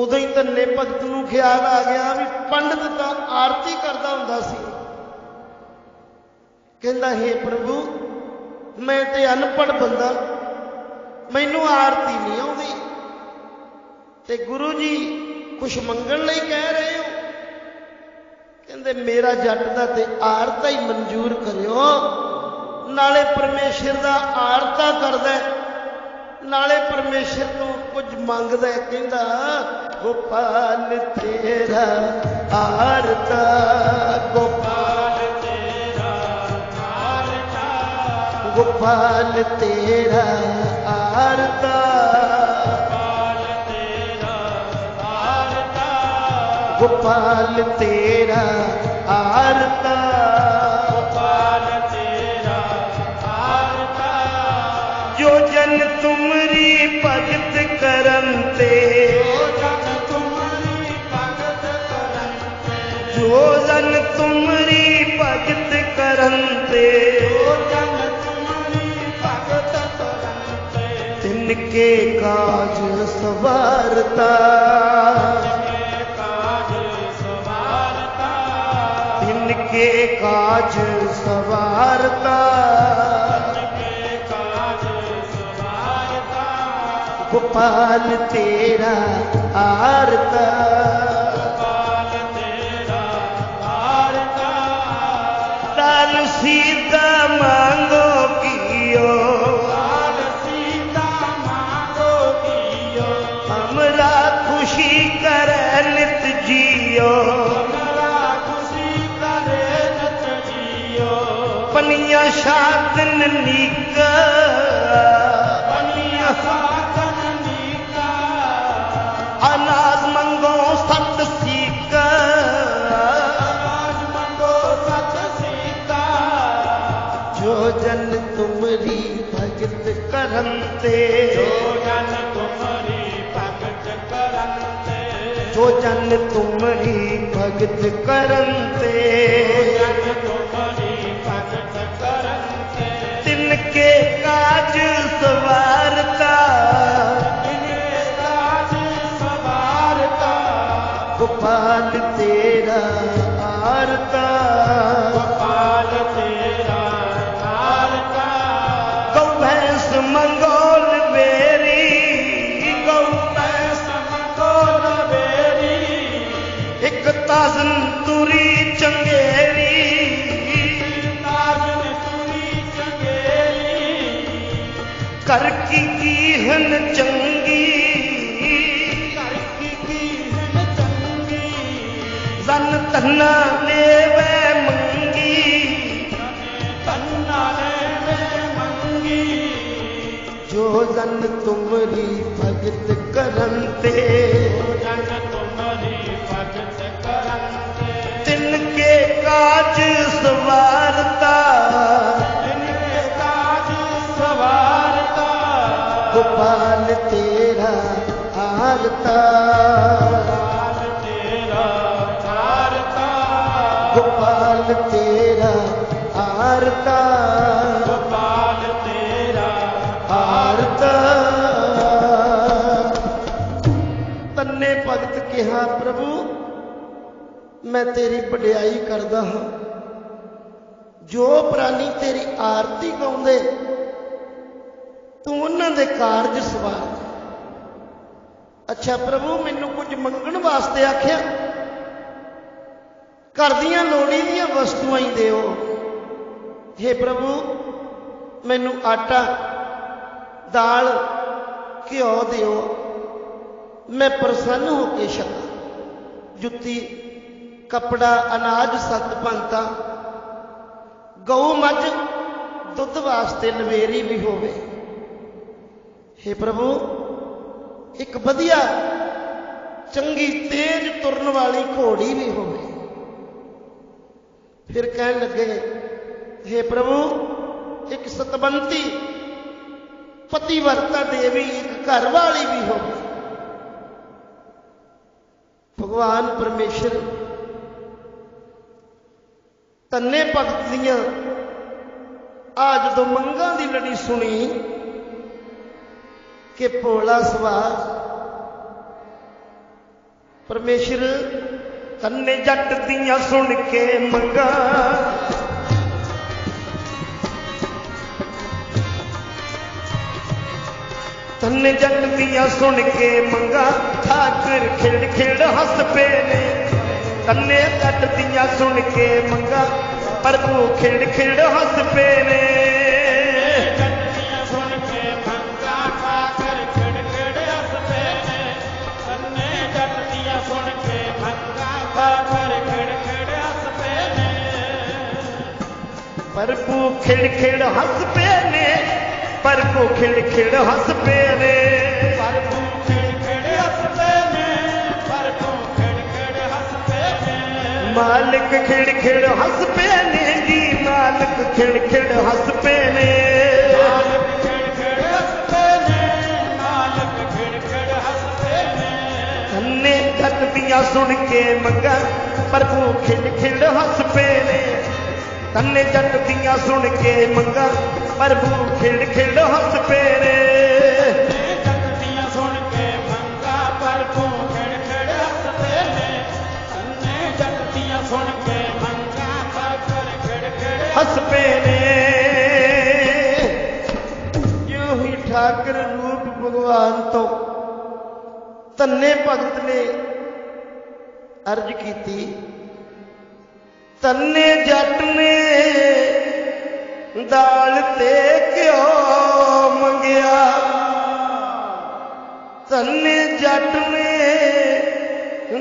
Speaker 1: उदों ही धन्ने भगत नूं ख्याल आ गया भी पंडित तां आरती करदा हुंदा सी कहंदा हे प्रभु मैं ते अनपढ़ बंदा मैनू आरती नहीं आउंदी ते गुरु जी कुछ मंगण लई कह रहे हो कहंदे मेरा जट दा ते आरता ही मंजूर करियो नाले परमेश्वर दा आरता करदा नाले परमेश्वर तो कुछ मंगदा कहंदा गोपाल तेरा आरता गोपाल तेरा आरता गोपाल तेरा आरता गोपाल तेरा आरता
Speaker 2: गोपाल तेरा आरता
Speaker 1: जो जन तुमरी भगत करन ते
Speaker 2: जो जन तुमरी भगत करन ते
Speaker 1: जो जन तुमरी भगत करन ते
Speaker 2: जो जन तुमरी भगत करन ते
Speaker 1: तिनके काज सवारता के काज सवारता गोपाल तेरा आरता
Speaker 2: गोपाल तेरा आरता
Speaker 1: लाल सीता मांगो कियो
Speaker 2: लाल सीता मांगो कियो
Speaker 1: हमरा खुशी करे नित जियो पनिया शादन नीका
Speaker 2: पनिया शादन नीका
Speaker 1: अनाज मंगो सत सीका
Speaker 2: अनाज मंगो सत सीका
Speaker 1: जो जन तुमरी भगत करंते
Speaker 2: जो जन तुमरी भगत करंते
Speaker 1: जो जन तुमरी भगत करंते तिनके काज सवारता गोपाल तेरा आरता
Speaker 2: गोपाल तेरा आरता
Speaker 1: गौ भैंस मंगोल बेरी गौ
Speaker 2: भैंस मंगोल बेरी
Speaker 1: एक ताजन तुरी चंगेरी कर की कीहन चंगी
Speaker 2: कर की कीहन चंगी
Speaker 1: जन तन्ना लेवे मंगी
Speaker 2: तन्ना लेवे मंगी
Speaker 1: जो जन तुमरी भगत करंते
Speaker 2: जो जन तुमरी भगत करंते
Speaker 1: तिनके काज सवारता
Speaker 2: तिनके काज सवारता
Speaker 1: गोपाल तेरा आरता
Speaker 2: गोपाल तेरा आरता
Speaker 1: गोपाल तेरा आरता
Speaker 2: गोपाल तेरा
Speaker 1: महाप्रभु मैं तेरी वडियाई करदा हाँ। जो प्राणी तेरी आरती गाउंदे तू उन्हां दे कारज सवार। अच्छा प्रभु मैनू कुछ मंगण वास्ते आख्या, घर दियां लोड़ी दियां वस्तुआं ही दिओ। हे प्रभु मैनू आटा दाल घिओ दिओ, मैं प्रसन्न होके छका। जुत्ती कपड़ा अनाज सत पंता, गऊ मझ दुध वास्ते लवेरी भी होवे। हे प्रभु एक वधिया चंगी तेज तुरन वाली घोड़ी भी होवे। फिर कहन लगे हे प्रभु एक सतबंती पतिवर्ता देवी एक घर वाली भी होवे। भगवान परमेश्वर तन्ने भगत दियां आज जो मंगां दी लड़ी सुनी कि भोला सुभाष परमेश्वर तन्ने जट दियां सुन के मंगा, तन्ने जट दियां सुन के मंगा, ठाकर खिड़ खिड़ हस पे ने। तन्ने जट दियां सुन के मंगा, प्रभु खिड़ खिड़ हस पे ने। प्रभु खिड़ खिड़ हस पे ने, प्रभु खिड़ खिड़ हस पे ने।
Speaker 2: प्रभु खिड़ खिड़ हस पे ने, प्रभु खिड़ खिड़ हस पे ने।
Speaker 1: मालिक खिड़ खिड़ हस पे ने जी, मालिक खिड़ खिड़ हस पे ने।
Speaker 2: मालिक खिड़ खिड़ हस पे ने, मालिक खिड़ खिड़ हस पे ने।
Speaker 1: तन्ने जट दियां सुन के मंगा, प्रभु खिड़ खिड़ हस पे ने। तन्ने जट दियां सुन के मंगा, प्रभु खिड़ खिड़ हस पे ने।
Speaker 2: जट दियां सुन के मंगा, प्रभु खिड़ खिड़ हस पे ने। तन्ने जट दियां सुन के मंगा, प्रभु खिड़ खिड़
Speaker 1: हस पे ने। यूं ही ठाकर रूप भगवान तो तन्ने भगत ने अर्ज की, तन्ने जट ने दाल ते घ्यो मंगिया। तन्ने जट ने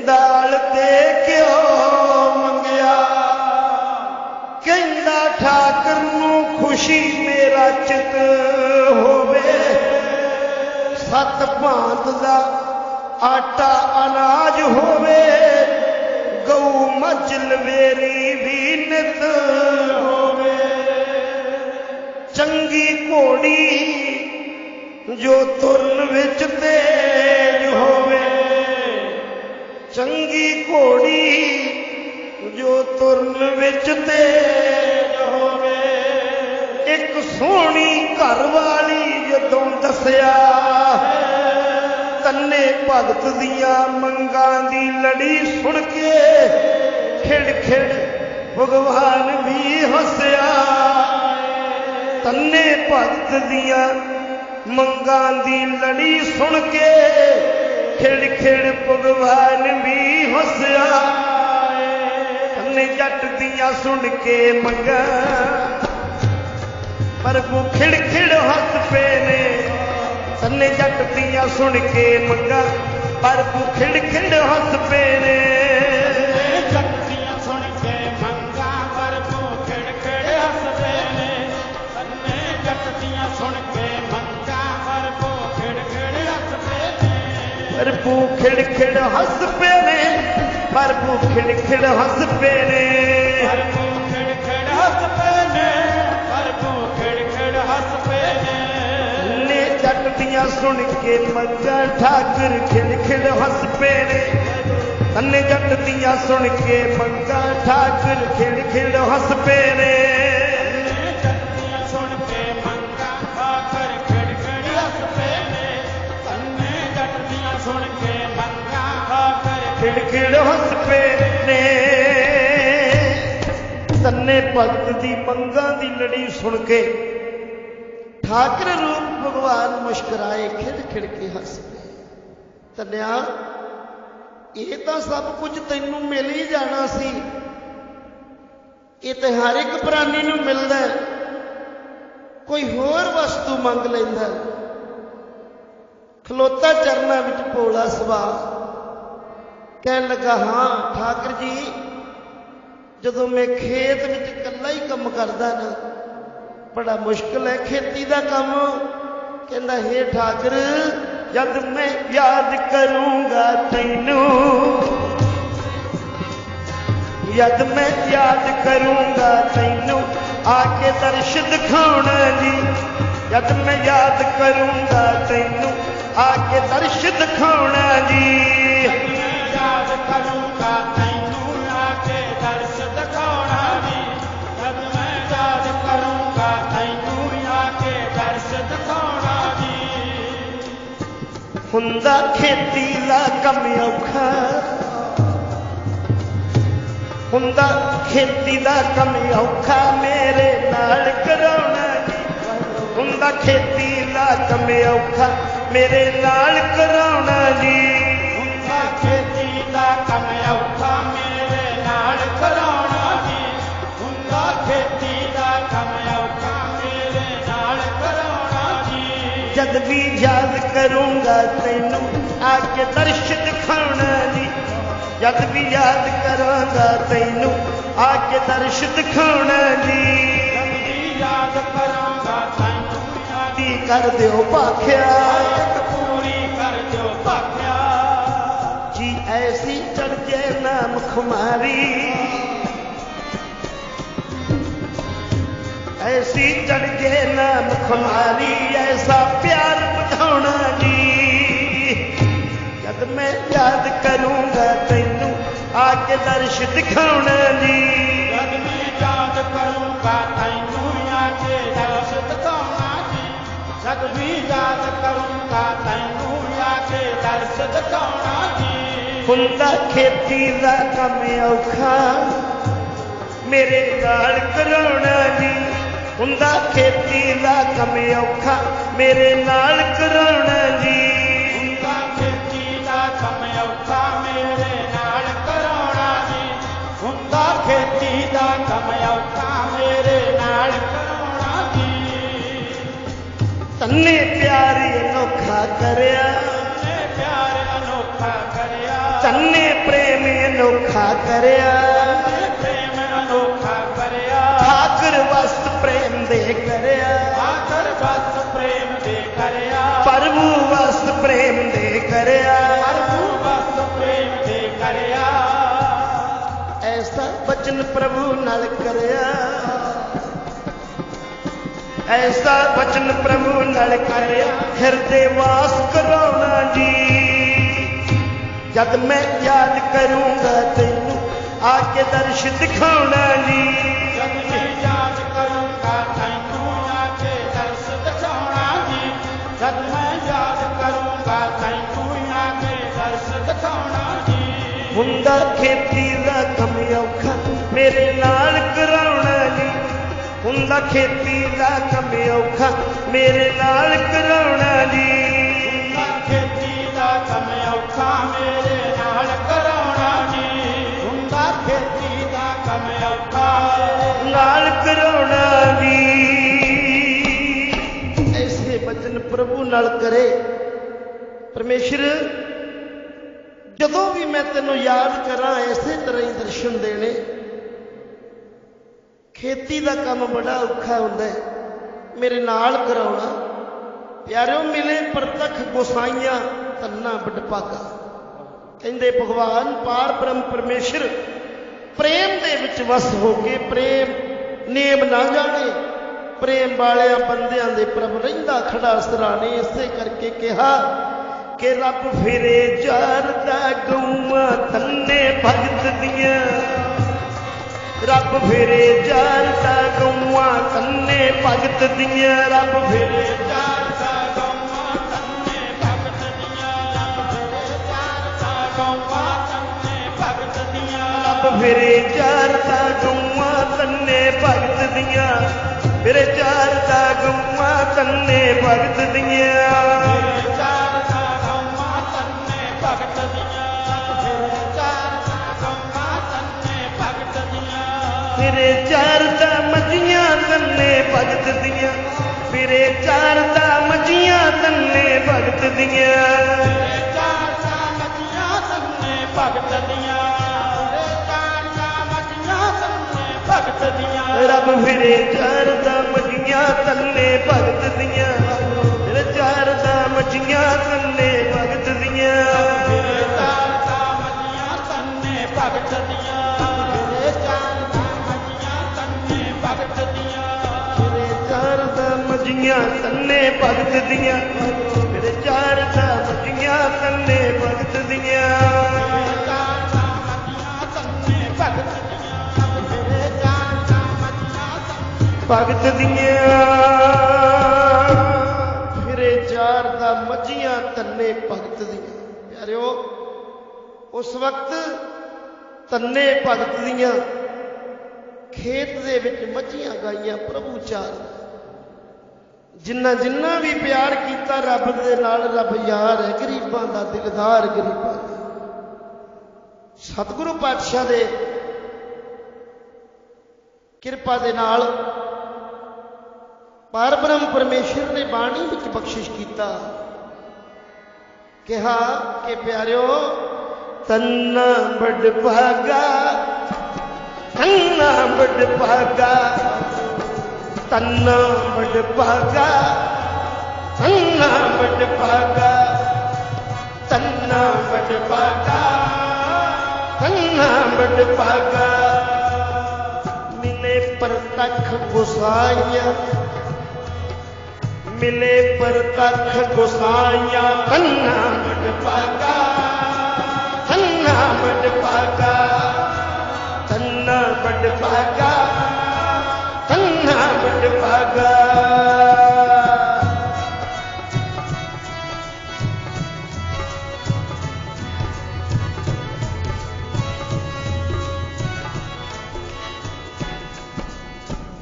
Speaker 1: दाल ते घ्यो मंगिया। कहंदा ठाकर नूं खुशी मेरा चित होवे, सत भांत दा आटा अनाज होवे। गऊ मझ लवेरी भी नित होवे। चंगी घोड़ी जो तुरन विच तेज होवे। चंगी घोड़ी जो तुरन विच तेज होवे। एक सोहनी घर वाली जदों दसिया, तन्ने भगत दियां मंगां दी लड़ी सुन के खिड़ खिड़ भगवान भी हसया। तन्ने भगत दियां मंगां दी लड़ी सुन के खिड़ खिड़ भगवान भी हसया। तन्ने जट दियां सुन के मंगां, प्रभु खिड़ खिड़ हस पे ने। तन्ने जट दियां सुन के मंगा, प्रभु खिड़ खिड़ हस पे ने।
Speaker 2: जट दियां सुन के मंगा, प्रभु खिड़ खिड़ हस पे ने। तन्ने जट दियां सुन के मंगा, प्रभु खिड़ खिड़ हस पे ने।
Speaker 1: प्रभु खिड़ खिड़ हस पे ने, प्रभु खिड़ खिड़ हस पे ने।
Speaker 2: प्रभु खिड़ खिड़ हस पे ने, प्रभु खिड़ खिड़ हस पे ने।
Speaker 1: जट दियां सुन के मंगा, ठाकर खिड़ खिड़ हस पे ने। तन्ने जट दियां सुन के मंगा, ठाकर खिड़ खिड़ हस पे ने।
Speaker 2: जट दियां सुन के मंगा, ठाकर खिड़ खिड़ हस पे ने। तन्ने जट दियां सुन के मंगा, ठाकर
Speaker 1: खिड़ हस पे ने। तन्ने भगत दी मंगां दी लड़ी सुन के ठाकर रूप भगवान मुस्कुराए, खिड़ के हस पे। तन्या ये तो सब कुछ तैनू मिल ही जाना सी, ये तो हर एक प्राणी नू मिलदा है, कोई होर वस्तु मंग लैंदा। खलोता चरना विच भोला सुभाव, कहन लगा हाँ ठाकर जी, जदों मैं खेत विच कल्ला ही काम करदा ना, बड़ा मुश्किल है खेती दा काम। कहंदा हे ठाकर, जद मैं याद करूंगा तैनू, जद मैं याद करूंगा तैनू, आके दर्श दिखाउणा जी। जद मैं याद करूंगा तैनू, आके दर्श दिखाउणा जी।
Speaker 2: जद मैं याद करूंगा तैनू, आके दर्श दिखाउणा जी। जद मैं याद करूंगा तैनू, आके दर्श दिखाउणा जी।
Speaker 1: हुंदा खेती दा कम औखा, हुंदा खेती दा कम औखा, मेरे नाल कराउणा जी। हुंदा खेती दा कम औखा, मेरे नाल कराउणा जी।
Speaker 2: हुंदा खेती दा कम औखा, मेरे नाल कराउणा जी। हुंदा खेती दा कम औखा, मेरे नाल कराउणा जी।
Speaker 1: जद भी याद करूंगा तैनू, आके दर्श दिखाउणा जी। जद भी याद करांगा तैनू, आके दर्श दिखाउणा जी।
Speaker 2: जद भी याद करांगा तैनू,
Speaker 1: दी कर दिओ भाख्या,
Speaker 2: आके पूरी कर दिओ भाख्या
Speaker 1: जी। ऐसी चढ़ जाए नाम खुमारी, ऐसी चढ़ जाए नाम खुमारी, ऐसा प्यार बढ़ाउणा जी। जद मैं याद करूंगा तैनू, आके दर्श दिखाउणा जी।
Speaker 2: जद मैं याद करूंगा तैनू, आके दर्श दिखाउणा जी। जद भी याद करूंगा तैनू, आके दर्श दिखाउणा जी।
Speaker 1: हुंदा खेती दा कम औखा, मेरे नाल कराउणा जी। हुंदा खेती दा कम औखा, मेरे नाल कराउणा जी।
Speaker 2: हुंदा खेती दा कम औखा, मेरे नाल कराउणा जी। हुंदा खेती दा कम औखा, मेरे नाल कराउणा जी।
Speaker 1: तन्ने प्यार अनोखा करया,
Speaker 2: तन्ने प्यार अनोखा करया,
Speaker 1: तन्ने प्रेम अनोखा करया।
Speaker 2: तन्ने प्रेम अनोखा करया,
Speaker 1: ठाकर वस्त प्रेम दे करया,
Speaker 2: ठाकर वस्त प्रेम दे करया।
Speaker 1: प्रभु वस्त प्रेम दे करया,
Speaker 2: प्रभु वस्त प्रेम दे करया।
Speaker 1: ऐसा वचन प्रभु नाल करया, ऐसा वचन प्रभु नाल करया, हिरदे वास कराउणा जी। जद मैं याद करूंगा तैनू, आके दर्श दिखाउणा जी।
Speaker 2: जद मैं याद करूंगा तैनू, आके दर्श दिखाउणा जी। जद मैं याद करूंगा तैनू, आके दर्श दिखाउणा जी।
Speaker 1: हुंदा खेती दा कम औखा, मेरे नाल कराउणा जी। हुंदा खेती दा कम औखा, मेरे नाल कराउणा जी।
Speaker 2: हुंदा खेती दा कम औखा, मेरे नाल कराउणा जी। हुंदा खेती दा कम औखा,
Speaker 1: नाल कराउणा जी। ऐसे वचन प्रभु नाल करे। परमेश्वर, जदों भी मैं तेनों याद करा, इसे तरह ही दर्शन देने। खेती का काम बड़ा औखा होंदा है, मेरे नाल कराउणा। प्यारियों, मिले प्रतख गोसाइयां तन्ना बडभागा। कहंदे भगवान पार ब्रह्म परमेश्वर प्रेम दे विच वस हो के, प्रेम नेम ना जाने, प्रेम वाले बंदियां दे प्रभ रहिंदा खड़ा सराने। इसे करके कहा कि रब फिरे जारदा गौआं तन्ने भगत दियां, रब फिरे जारदा गौआं तन्ने भगत दियां। रब फिरे
Speaker 2: जारदा गौआं तन्ने भगत दियां, रब फिरे जारदा गौआं तन्ने
Speaker 1: फिरे चारदा गौआ तन्ने भगत दियां फिरे चारदा गौआ तन्ने भगत दियां फिरे चारदा मजियां तन्ने भगत दियां फिरे चारदा मजियां तन्ने भगत दियां रब फिरे चारदा मजियां तन्ने भगत दियां फिरे चारदा मजियां तन्ने भगत दियां मजियां तन्ने भगत दियां फिरे चारदा मजियां तन्ने भगत दियां भगत दियां फिरे चारदा मजियां तन्ने भगत दियां। प्यारिओ उस वक्त तन्ने भगत दियां खेत दे विच मजियां गाइयां प्रभु चार जिन्ना जिन्ना भी प्यार किया रब दे नाल रब यार है गरीबां दा दिलदार गरीबां दा। सतगुरु पातशाह दे किरपा दे नाल पार ब्रह्म परमेश्वर ने बाणी विच बख्शिश किया कहा कि प्यारिओ तन्ना बड़ भागा तन्ना बड़ भागा तन्ना बड़ भागा तन्ना बड़ भागा तन्ना बड़ भागा तन्ना बड़ भागा मिले परतख गुसाइया मिले परतख गुसाइया तन्ना बड़ भागा तन्ना बड़ भागा तन्ना बड़ भागा तन्ना बड़ भागा।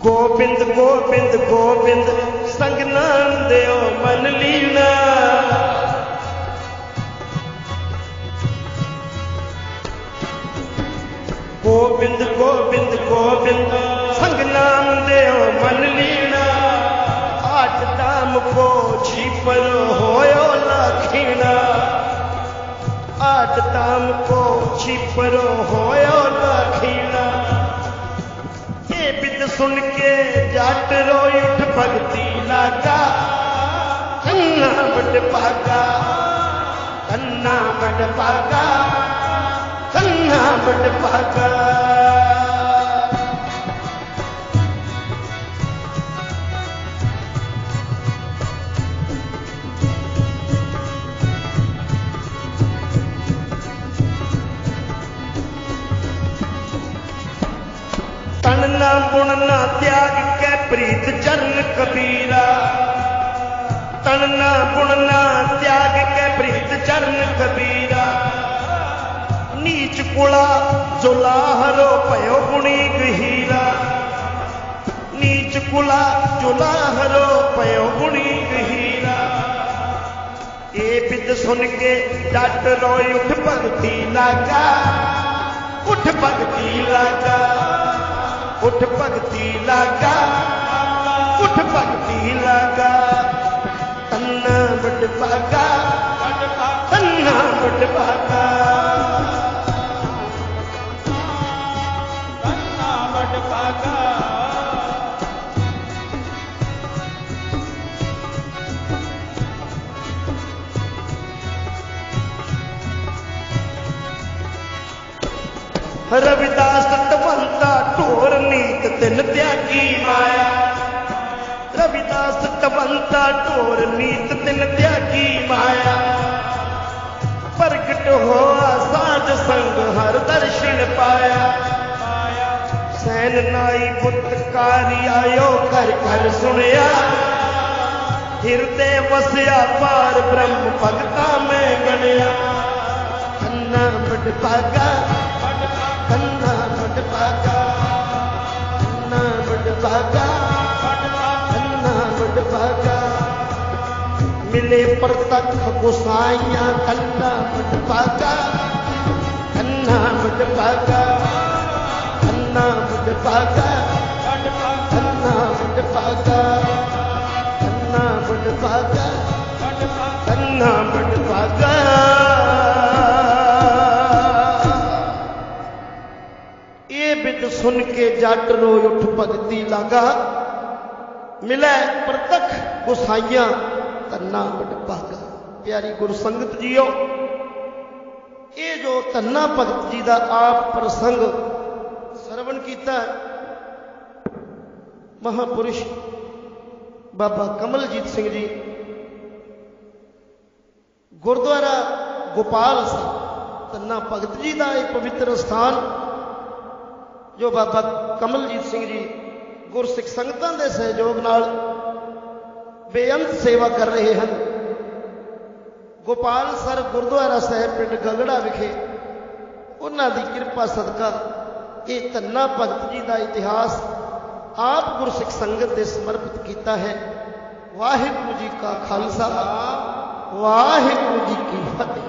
Speaker 1: गोबिंद गोबिंद गोबिंद संग नाम देओ मन लीना गोबिंद गोबिंद गोबिंद संग नाम देओ मन लीना आठ दाम को छिपर होयो लाखीना आठ दाम को छिपर होयो लाखीना। ये बिद सुन के जाट रोई उठ भगती लागा तन्ना बड़ भागा तन्ना बड़ भागा तन्ना बड़ भागा। तनना बुनना त्याग के प्रीत चरण कबीरा तनना बुनना त्याग के प्रीत चरण कबीरा नीच कुला जुलाहरो पयो गुणी गहीरा नीच कुला जुलाहरो पयो गुणी गहीरा। ये बिद सुन के जट रोई उठ भगती लागा उठ भगती लागा उठ भगती लागा उठ भगती लागा तन्ना बड़ भागा तन्ना बड़ भागा तन्ना बड़ भागा। रविदास तवंता ढोर नीत तिन त्यागी माया रविदास तवंता ढोर नीत तिन त्यागी माया प्रगट होआ साध संग हर दर्शन पाया सैन नाई बुतकारी आयो घर घर सुनिया हिरदे वसया पार ब्रह्म भगता में गणिया तन्ना बड़ भागा तन्ना मिले प्रतख गोसाइया कन्ना बटपागा कन्ना बटपागा कन्ना बटपागा कन्ना बटपागा कन्ना बटपागा कन्ना बटपागा। ये बिद सुन के जट रोई उठ भगती लागा मिले प्रतख गुसाइया तन्ना बटपागा। प्यारी गुरु संगत जीओ, ये जो तन्ना भगत जी का आप प्रसंग सरवण किया महापुरुष बाबा कमलजीत सिंह जी गुरुद्वारा गोपाल साहब तन्ना भगत जी का एक पवित्र स्थान जो बाबा कमलजीत सिंह जी गुरसिख संगतां के सहयोग नाल बेअंत सेवा कर रहे हैं। गोपाल सर गुरुद्वारा साहिब पिंड गगड़ा विखे उन्हां दी किरपा सदका ये तन्ना भगत जी का इतिहास आप गुरसिख संगत दे समर्पित किया है। वाहिगुरू जी का खालसा वाहिगुरू जी की फतेह।